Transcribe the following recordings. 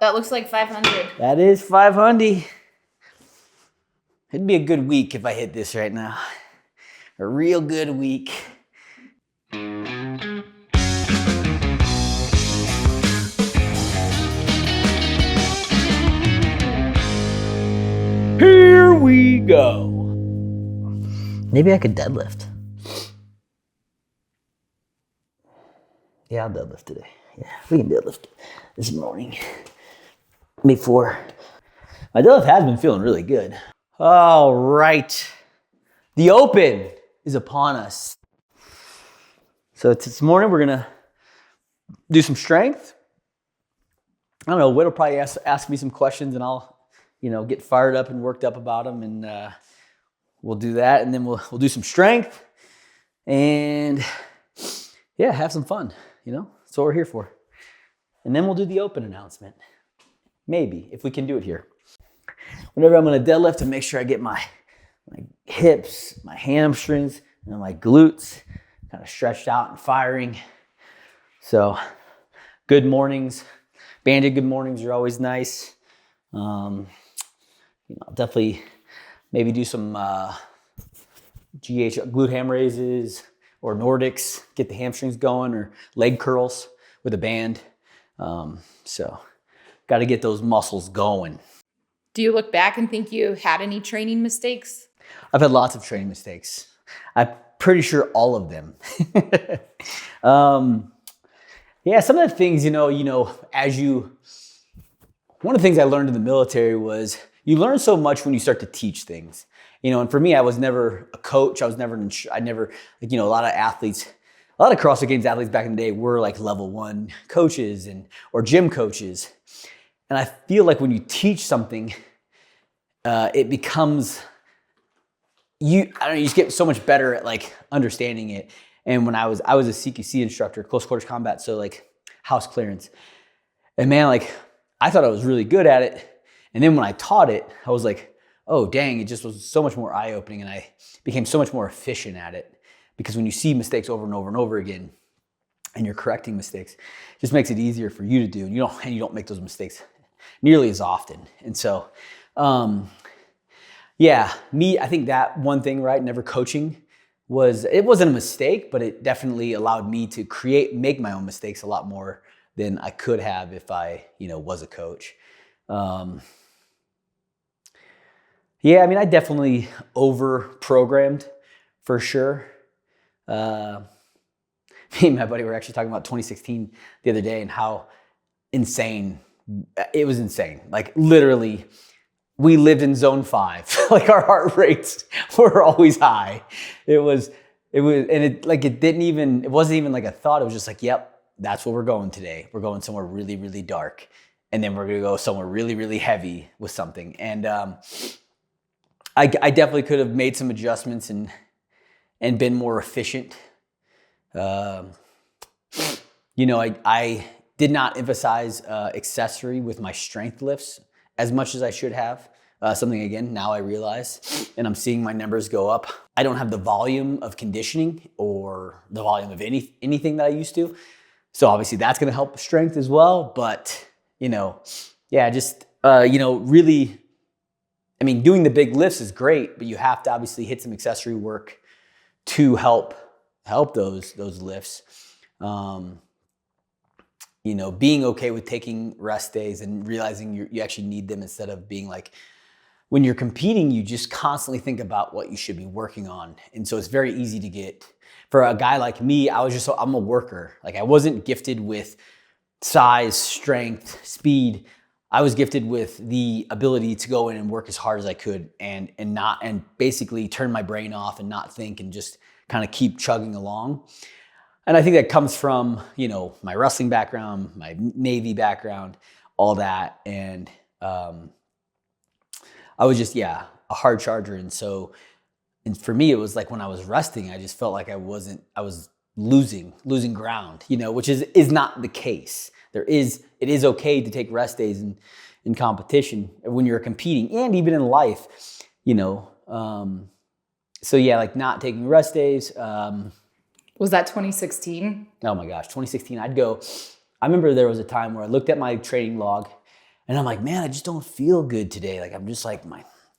that looks like 500. That is 500. It'd be a good week if I hit this right now. A real good week. Here we go. Maybe I could deadlift. Yeah, I'll deadlift today. Yeah, we can deadlift this morning. Before. My deadlift has been feeling really good. All right. The open is upon us. So this morning we're gonna do some strength. I don't know, Whit will probably ask me some questions and I'll, get fired up and worked up about them, and we'll do that, and then we'll do some strength and yeah, have some fun, That's what we're here for. And then we'll do the open announcement. Maybe, if we can do it here. Whenever I'm gonna deadlift, to make sure I get my hips, my hamstrings, and my glutes kind of stretched out and firing. So, good mornings. Banded good mornings are always nice. I'll definitely maybe do some glute ham raises or Nordics, get the hamstrings going, or leg curls with a band. So, got to get those muscles going. Do you look back and think you had any training mistakes? I've had lots of training mistakes. I'm pretty sure all of them. Yeah, some of the things, one of the things I learned in the military was you learn so much when you start to teach things. And for me, I was never a coach. I never, a lot of athletes, a lot of CrossFit Games athletes back in the day were like level 1 coaches or gym coaches. And I feel like when you teach something, it becomes, you just get so much better at like understanding it. And when I was a CQC instructor, close quarters combat, so like house clearance. And man, I thought I was really good at it. And then when I taught it, I was like, oh dang, it just was so much more eye-opening, and I became so much more efficient at it. Because when you see mistakes over and over and over again, and you're correcting mistakes, it just makes it easier for you to do. And you don't make those mistakes nearly as often. And so, I think that one thing, right, never coaching, it wasn't a mistake, but it definitely allowed me to make my own mistakes a lot more than I could have if I, was a coach. I definitely over-programmed for sure. Me and my buddy were actually talking about 2016 the other day and how insane, it was insane. Like literally, we lived in zone 5. Like our heart rates were always high. It wasn't even like a thought. It was just like, yep, that's where we're going today. We're going somewhere really, really dark. And then we're going to go somewhere really, really heavy with something. And I definitely could have made some adjustments and been more efficient. I did not emphasize accessory with my strength lifts as much as I should have. Something, again, now I realize, and I'm seeing my numbers go up. I don't have the volume of conditioning or the volume of anything that I used to. So obviously that's going to help strength as well. But, really, doing the big lifts is great, but you have to obviously hit some accessory work to help those lifts. Being okay with taking rest days and realizing you actually need them, instead of being like, when you're competing, you just constantly think about what you should be working on. And so it's very easy to get, for a guy like me, I'm a worker. Like I wasn't gifted with size, strength, speed. I was gifted with the ability to go in and work as hard as I could and basically turn my brain off and not think and just kind of keep chugging along. And I think that comes from, my wrestling background, my Navy background, all that. And I was just, a hard charger. And for me, it was like when I was resting, I just felt like I was losing ground, which is not the case. It is okay to take rest days in competition when you're competing, and even in life, not taking rest days. Was that 2016? Oh my gosh, 2016, I remember there was a time where I looked at my training log And I'm like, man, I just don't feel good today. Like, I'm just like,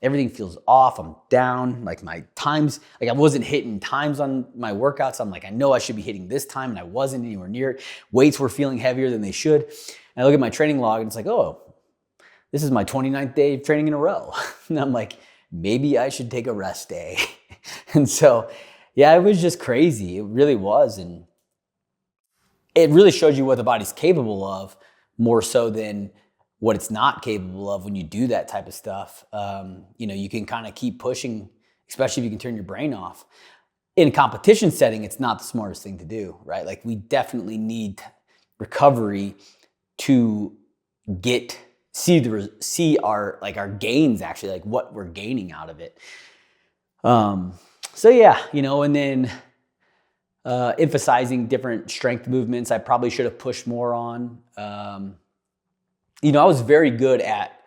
everything feels off. I'm down. Like my times, like I wasn't hitting times on my workouts. I'm like, I know I should be hitting this time and I wasn't anywhere near it. Weights were feeling heavier than they should. And I look at my training log and it's like, oh, this is my 29th day of training in a row. And I'm like, maybe I should take a rest day. And so, yeah, it was just crazy. It really was. And it really shows you what the body's capable of more so than what it's not capable of when you do that type of stuff. You can kind of keep pushing, especially if you can turn your brain off. In a competition setting, it's not the smartest thing to do, right? Like we definitely need recovery to see our gains, actually, like what we're gaining out of it. So yeah, and then emphasizing different strength movements. I probably should have pushed more on. I was very good at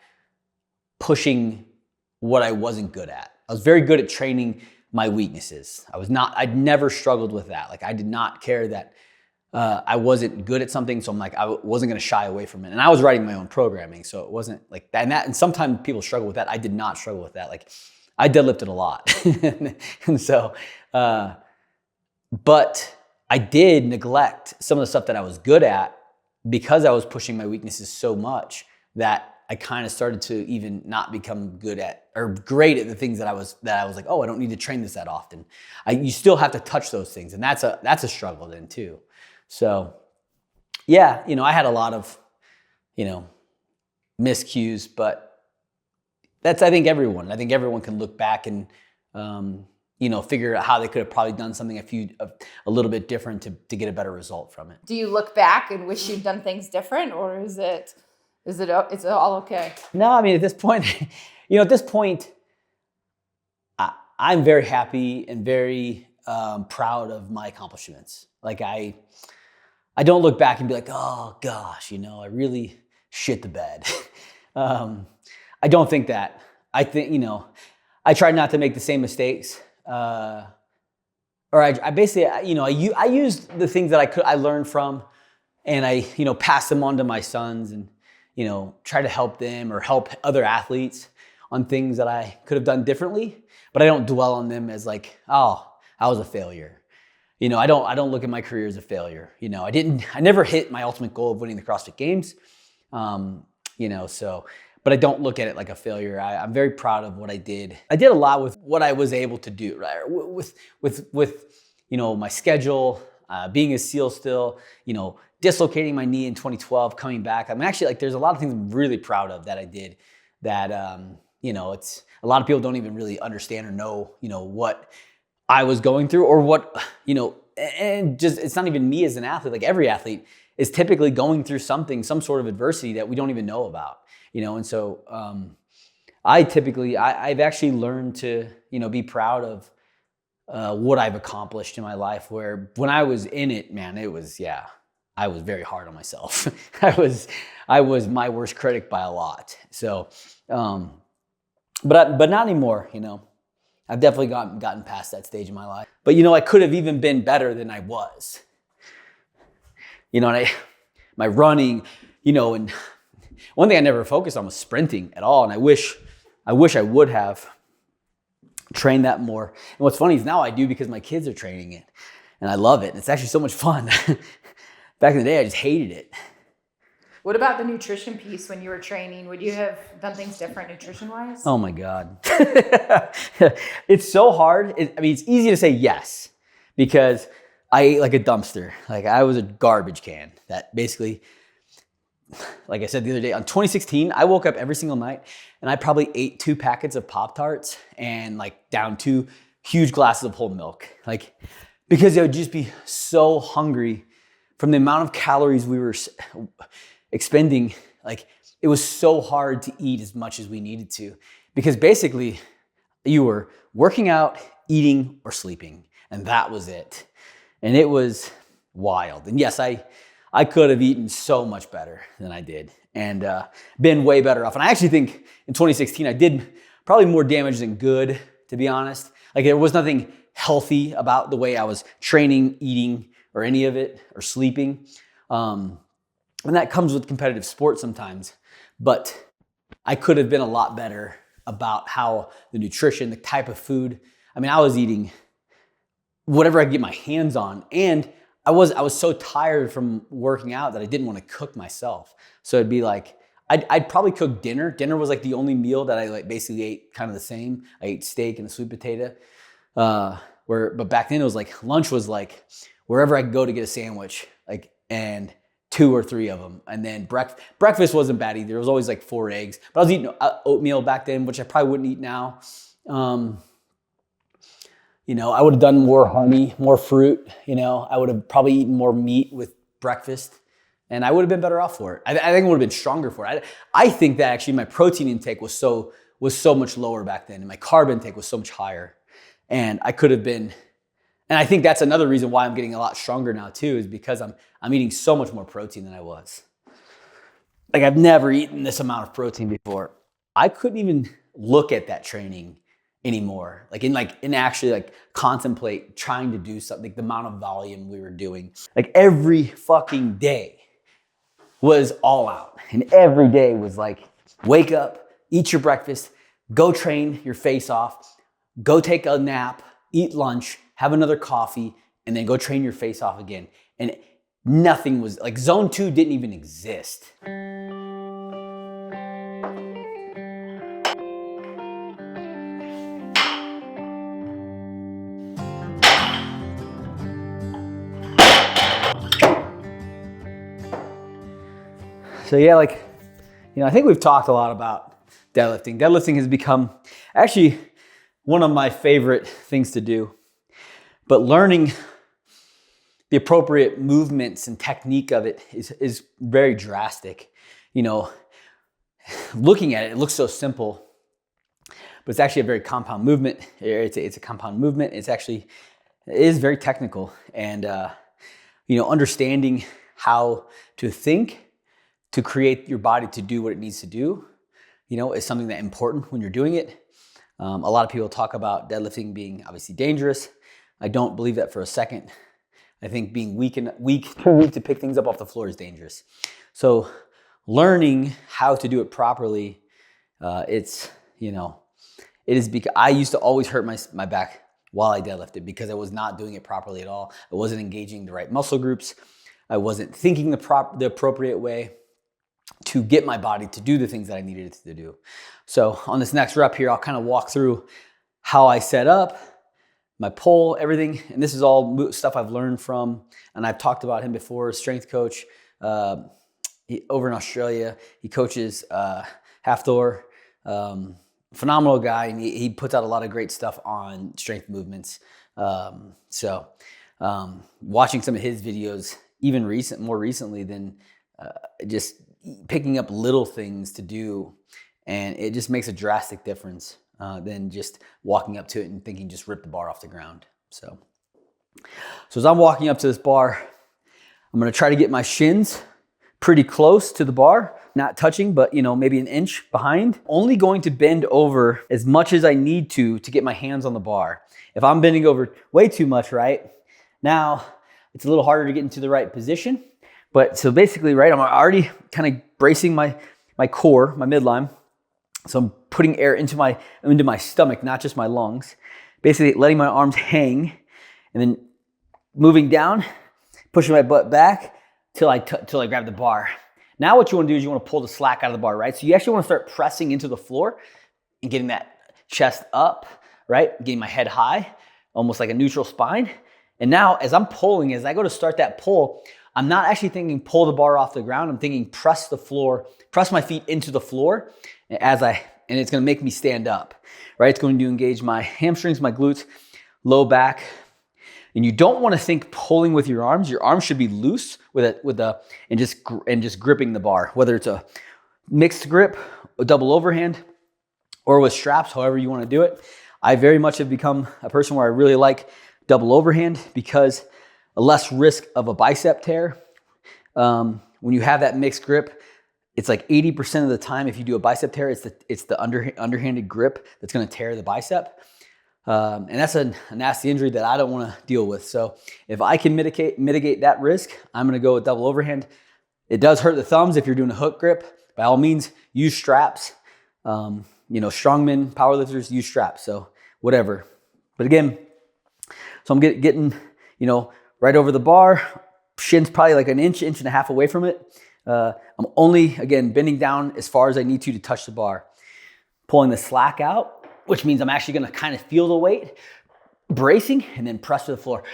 pushing what I wasn't good at. I was very good at training my weaknesses. I'd never struggled with that. Like I did not care that I wasn't good at something. So I'm like, I wasn't going to shy away from it. And I was writing my own programming. So it wasn't like that. And sometimes people struggle with that. I did not struggle with that. Like I deadlifted a lot. And so, but I did neglect some of the stuff that I was good at because I was pushing my weaknesses so much that I kind of started to even not become good at or great at the things that I was like, oh, I don't need to train this that often. You still have to touch those things. And that's a struggle then too. So yeah, I had a lot of, miscues, but I think everyone can look back and, figure out how they could have probably done something a little bit different to get a better result from it. Do you look back and wish you'd done things different, or is it all okay? No, I mean, at this point, I'm very happy and very proud of my accomplishments. Like I don't look back and be like, oh gosh, I really shit the bed. I don't think that. I think, I try not to make the same mistakes. Or I basically, I used the things that I learned from, and I, pass them on to my sons and, try to help them or help other athletes on things that I could have done differently, but I don't dwell on them as like, oh, I was a failure. I don't look at my career as a failure. I never hit my ultimate goal of winning the CrossFit Games. But I don't look at it like a failure. I'm very proud of what I did. I did a lot with what I was able to do, right? With my schedule, being a SEAL still, dislocating my knee in 2012, coming back. I mean, actually, like there's a lot of things I'm really proud of that I did that, it's a lot of people don't even really understand or know, what I was going through or what, and just, it's not even me as an athlete. Like every athlete is typically going through some sort of adversity that we don't even know about, and so I've actually learned to, be proud of what I've accomplished in my life, where when I was in it, man, I was very hard on myself. I was my worst critic by a lot. So, but not anymore, I've definitely gotten past that stage in my life. But, I could have even been better than I was. And my running, and one thing I never focused on was sprinting at all. And I wish I would have trained that more. And what's funny is now I do because my kids are training it and I love it. And it's actually so much fun. Back in the day, I just hated it. What about the nutrition piece when you were training? Would you have done things different nutrition-wise? Oh my God. It's so hard. It's easy to say yes because I ate like a dumpster. Like I was a garbage can that basically, like I said the other day, on 2016, I woke up every single night and I probably ate 2 packets of Pop-Tarts and like down 2 huge glasses of whole milk. Like, because I would just be so hungry from the amount of calories we were expending. Like it was so hard to eat as much as we needed to, because basically you were working out, eating, or sleeping, and that was it. And it was wild. And yes, I could have eaten so much better than I did and been way better off. And I actually think in 2016, I did probably more damage than good, to be honest. Like there was nothing healthy about the way I was training, eating, or any of it, or sleeping. And And that comes with competitive sports sometimes, but I could have been a lot better about how the nutrition, the type of food. I mean, I was eating whatever I could get my hands on, and I was so tired from working out that I didn't want to cook myself. So it'd be like, I'd probably cook dinner. Dinner was like the only meal that I like basically ate kind of the same. I ate steak and a sweet potato. But back then it was like lunch was like wherever I could go to get a sandwich, like, and 2 or 3 of them. And then breakfast wasn't bad either. It was always like 4 eggs. But I was eating oatmeal back then, which I probably wouldn't eat now. You know, I would have done more honey, more fruit. You know, I would have probably eaten more meat with breakfast, and I would have been better off for it. I think I would have been stronger for it. I think that actually my protein intake was so much lower back then, and my carb intake was so much higher. And I could have been, and I think that's another reason why I'm getting a lot stronger now too, is because I'm eating so much more protein than I was. Like, I've never eaten this amount of protein before. I couldn't even look at that training anymore. And actually like contemplate trying to do something, like the amount of volume we were doing. Like every fucking day was all out. And every day was like, wake up, eat your breakfast, go train your face off, go take a nap, eat lunch, have another coffee, and then go train your face off again. And nothing was, like, zone 2 didn't even exist. So yeah, like, you know, I think we've talked a lot about deadlifting. Deadlifting has become actually one of my favorite things to do. But learning the appropriate movements and technique of it is very drastic. You know, looking at it, it looks so simple, but it's actually a very compound movement. It's a compound movement. It is very technical. And, you know, understanding how to think to create your body to do what it needs to do, you know, is something that's important when you're doing it. A lot of people talk about deadlifting being obviously dangerous. I don't believe that for a second. I think being weak to pick things up off the floor is dangerous. So learning how to do it properly, it's, you know, it is because I used to always hurt my back while I deadlifted because I was not doing it properly at all. I wasn't engaging the right muscle groups. I wasn't thinking the appropriate way to get my body to do the things that I needed it to do. So on this next rep here, I'll kind of walk through how I set up, my pull, everything. And this is all stuff I've learned from, and I've talked about him before, strength coach over in Australia. He coaches Hafthor, phenomenal guy, and he puts out a lot of great stuff on strength movements. So watching some of his videos, even more recently than just picking up little things to do, and it just makes a drastic difference than just walking up to it and thinking just rip the bar off the ground. So as I'm walking up to this bar, I'm gonna try to get my shins pretty close to the bar, not touching, but, you know, maybe an inch behind. Only going to bend over as much as I need to get my hands on the bar. If I'm bending over way too much, right, now it's a little harder to get into the right position. But so basically, right, I'm already kind of bracing my core, my midline. So I'm putting air into my stomach, not just my lungs. Basically letting my arms hang and then moving down, pushing my butt back till I grab the bar. Now what you want to do is you want to pull the slack out of the bar, right? So you actually want to start pressing into the floor and getting that chest up, right? Getting my head high, almost like a neutral spine. And now as I'm pulling, as I go to start that pull, I'm not actually thinking pull the bar off the ground. I'm thinking press the floor, press my feet into the floor and it's going to make me stand up, right? It's going to engage my hamstrings, my glutes, low back. And you don't want to think pulling with your arms. Your arms should be loose and just gripping the bar, whether it's a mixed grip, a double overhand, or with straps, however you want to do it. I very much have become a person where I really like double overhand because less risk of a bicep tear. When you have that mixed grip, it's like 80% of the time if you do a bicep tear, it's the underhanded grip that's going to tear the bicep. And that's a nasty injury that I don't want to deal with. So if I can mitigate that risk, I'm going to go with double overhand. It does hurt the thumbs if you're doing a hook grip. By all means, use straps. Strongmen, powerlifters use straps, so whatever. But again, so I'm getting, right over the bar. Shin's probably like an inch and a half away from it. I'm only, again, bending down as far as I need to touch the bar. Pulling the slack out, which means I'm actually gonna kind of feel the weight, bracing, and then press to the floor.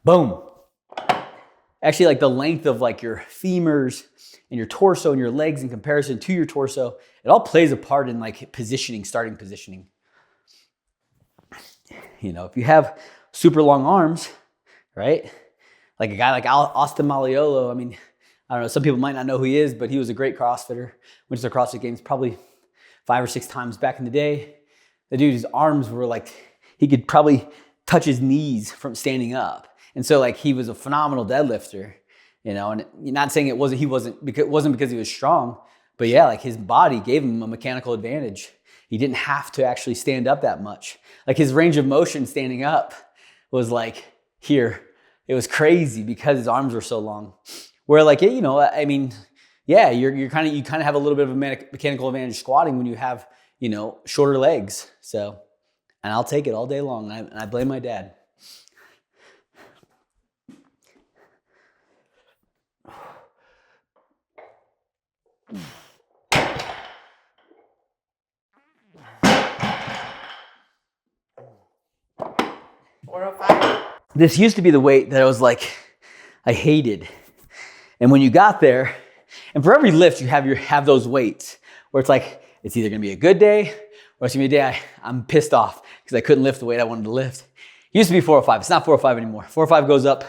Boom. Actually, like the length of like your femurs and your torso and your legs in comparison to your torso, it all plays a part in like positioning, starting positioning. If you have super long arms, right? Like a guy like Austin Malleolo, I mean, I don't know, some people might not know who he is, but he was a great CrossFitter. Went to the CrossFit Games probably 5 or 6 times back in the day. The dude's arms were like, he could probably touch his knees from standing up. And so like he was a phenomenal deadlifter, and you're not saying it wasn't because he was strong, but yeah, like his body gave him a mechanical advantage. He didn't have to actually stand up that much. Like his range of motion standing up was like here. It was crazy because his arms were so long. Where like, I mean, yeah, you kind of have a little bit of a mechanical advantage squatting when you have, shorter legs. So, and I'll take it all day long. And I blame my dad. This used to be the weight that I was like, I hated. And when you got there, and for every lift, you have those weights where it's like, it's either gonna be a good day or it's gonna be a day I'm pissed off because I couldn't lift the weight I wanted to lift. It used to be 405. It's not 405 anymore. 405 goes up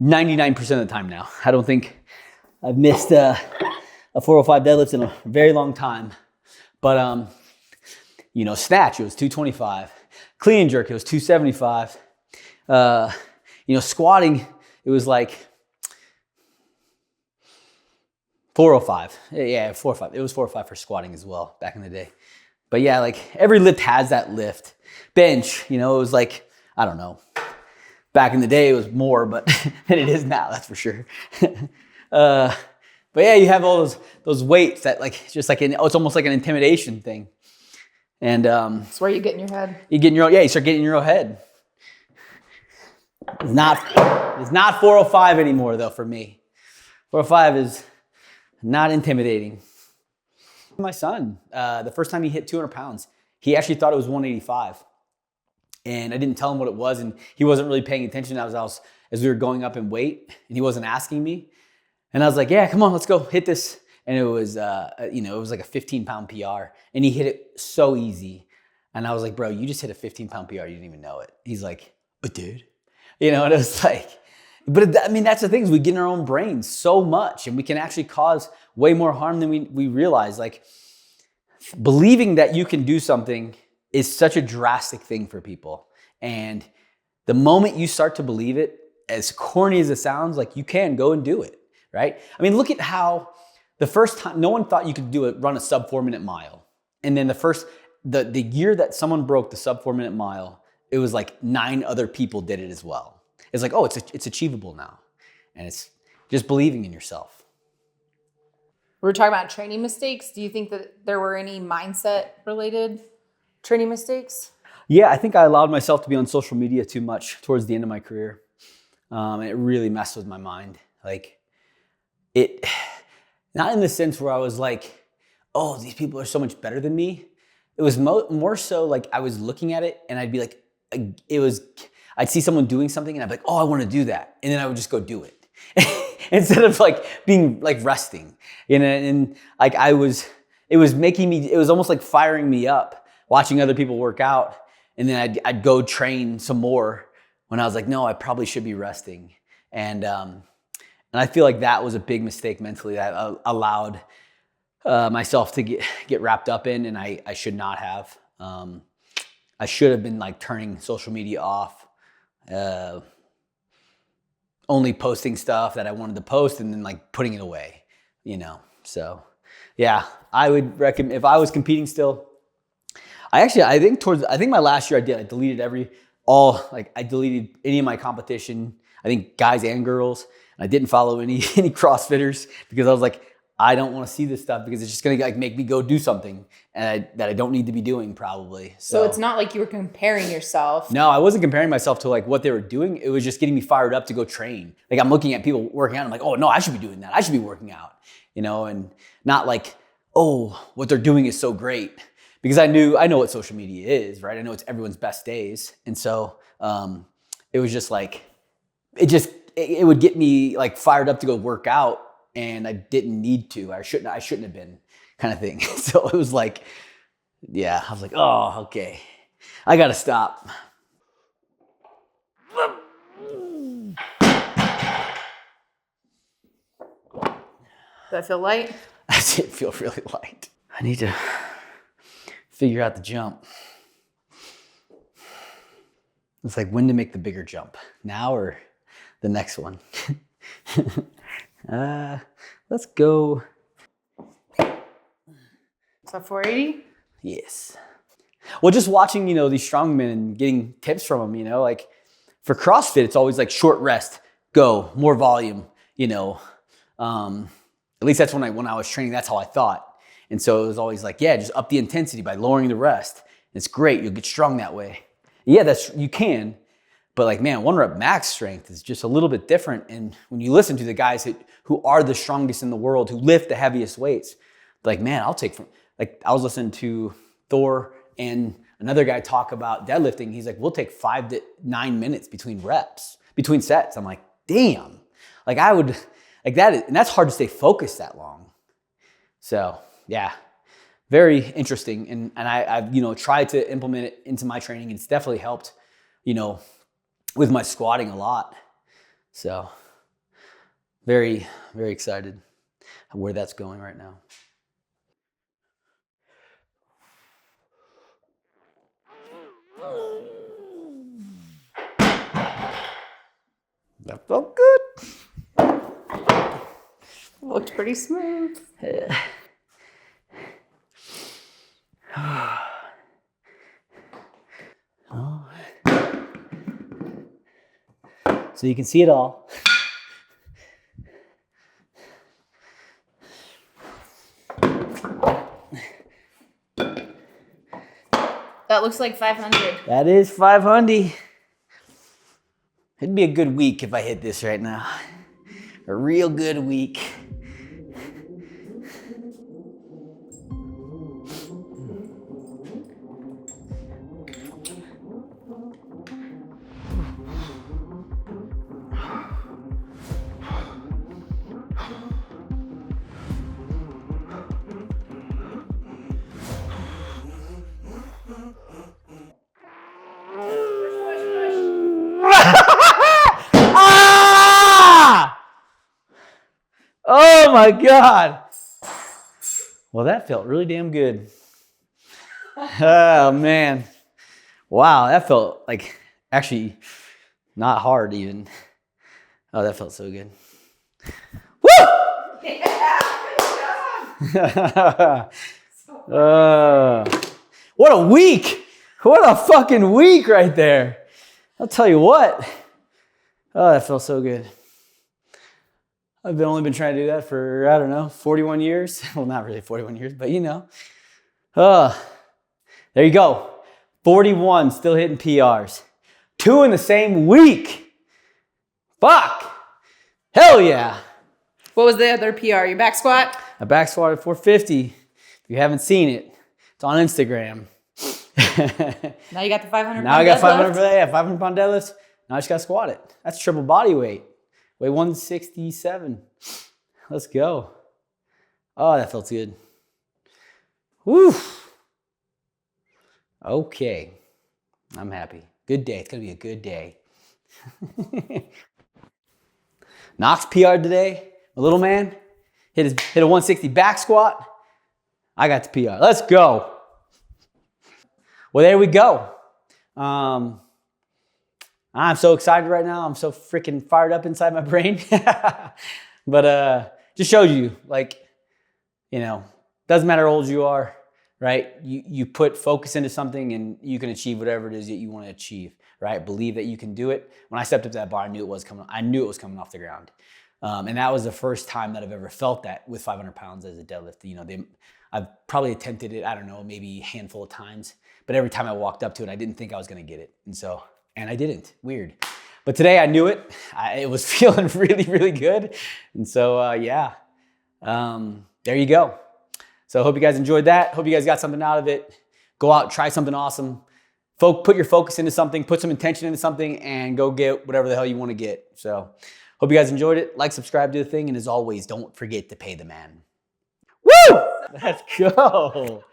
99% of the time now. I don't think I've missed a 405 deadlift in a very long time. But, snatch, it was 225. Clean and jerk, it was 275. Squatting, it was like 405. Yeah, 405. It was 405 for squatting as well back in the day. But yeah, like every lift has that lift. Bench, it was like, I don't know. Back in the day, it was more, but than it is now, that's for sure. But yeah, you have all those weights that like, just like, it's almost like an intimidation thing. And it's where you get in your head. You start getting in your own head. It's not 405 anymore though for me. 405 is not intimidating. My son, the first time he hit 200 pounds, he actually thought it was 185. And I didn't tell him what it was, and he wasn't really paying attention as we were going up in weight, and he wasn't asking me. And I was like, yeah, come on, let's go hit this. And it was, it was like a 15-pound PR, and he hit it so easy. And I was like, bro, you just hit a 15-pound PR, you didn't even know it. He's like, oh, dude. And it was like, but that's the thing, is we get in our own brains so much, and we can actually cause way more harm than we realize. Like, believing that you can do something is such a drastic thing for people. And the moment you start to believe it, as corny as it sounds, like you can go and do it, right? I mean, look at how the first time, no one thought you could run a sub 4-minute mile. And then the year that someone broke the sub 4-minute mile, it was like 9 other people did it as well. It's like, oh, it's achievable now. And it's just believing in yourself. We were talking about training mistakes. Do you think that there were any mindset related training mistakes? Yeah, I think I allowed myself to be on social media too much towards the end of my career. And it really messed with my mind. Like not in the sense where I was like, oh, these people are so much better than me. It was more so like I was looking at it and I'd be like, I'd see someone doing something and I'd be like, oh, I want to do that. And then I would just go do it. Instead of like being like resting, and like it was almost like firing me up, watching other people work out. And then I'd go train some more when I was like, no, I probably should be resting. And I feel like that was a big mistake mentally that I allowed myself to get wrapped up in, and I should not have. I should have been like turning social media off, only posting stuff that I wanted to post and then like putting it away, So Yeah, I would recommend, if I was competing still, I think my last year I deleted I deleted any of my competition. I think guys and girls. I didn't follow any CrossFitters because I was like, I don't want to see this stuff because it's just gonna like make me go do something that I don't need to be doing probably. So it's not like you were comparing yourself. No, I wasn't comparing myself to like what they were doing. It was just getting me fired up to go train. Like I'm looking at people working out. I'm like, oh no, I should be doing that. I should be working out, and not like, oh, what they're doing is so great. Because I know what social media is, right? I know it's everyone's best days. And so it was just like, it would get me like fired up to go work out and I didn't need to. I shouldn't have been kind of thing. So it was like, yeah, I was like, oh, okay. I got to stop. Does that feel light? I did feel really light. I need to figure out the jump. It's like when to make the bigger jump, now or the next one. Let's go. Is that 480? Yes. Well, just watching, these strongmen and getting tips from them, like for CrossFit, it's always like short rest, go, more volume, at least that's when I was training, that's how I thought. And so it was always like, yeah, just up the intensity by lowering the rest. It's great. You'll get strong that way. Yeah, you can. But like, man, 1 rep max strength is just a little bit different. And when you listen to the guys who are the strongest in the world, who lift the heaviest weights, like, man, I was listening to Thor and another guy talk about deadlifting. He's like, we'll take 5 to 9 minutes between sets. I'm like, damn. Like I would, like that, and that's hard to stay focused that long. So yeah, very interesting. And I've, tried to implement it into my training. And it's definitely helped, with my squatting a lot. So very, very excited where that's going right now. That felt good. Looked pretty smooth. So you can see it all. That looks like 500. That is 500. It'd be a good week if I hit this right now. A real good week. Oh my God. Well, that felt really damn good. Oh man. Wow, that felt like actually not hard even. Oh, that felt so good. Woo! Yeah, what a week. What a fucking week right there. I'll tell you what. Oh, that felt so good. I've only been trying to do that for, 41 years. Well, not really 41 years, but there you go. 41, still hitting PRs. 2 in the same week. Fuck. Hell yeah. What was the other PR? Your back squat? A back squat at 450. If you haven't seen it, it's on Instagram. Now you got the 500 Now I got 500 for that. Yeah, 500 pound deadlift. Now I just got to squat it. That's triple body weight. Weigh 167. Let's go. Oh, that felt good. Woo. Okay. I'm happy. Good day. It's going to be a good day. Knox PR'd today. My little man hit a 160 back squat. I got the PR. Let's go. Well, there we go. I'm so excited right now. I'm so freaking fired up inside my brain. But just showed you, Doesn't matter how old you are, right? You put focus into something and you can achieve whatever it is that you want to achieve, right? Believe that you can do it. When I stepped up to that bar, I knew it was coming off the ground. And that was the first time that I've ever felt that with 500 pounds as a deadlift. You know, I've probably attempted it, I don't know, maybe a handful of times, but every time I walked up to it, I didn't think I was going to get it. And I didn't, weird. But today I knew it. It was feeling really, really good. And so, there you go. So I hope you guys enjoyed that. Hope you guys got something out of it. Go out, try something awesome. Put your focus into something, put some intention into something, and go get whatever the hell you want to get. So hope you guys enjoyed it. Like, subscribe to the thing, and as always, don't forget to pay the man. Woo! Let's go.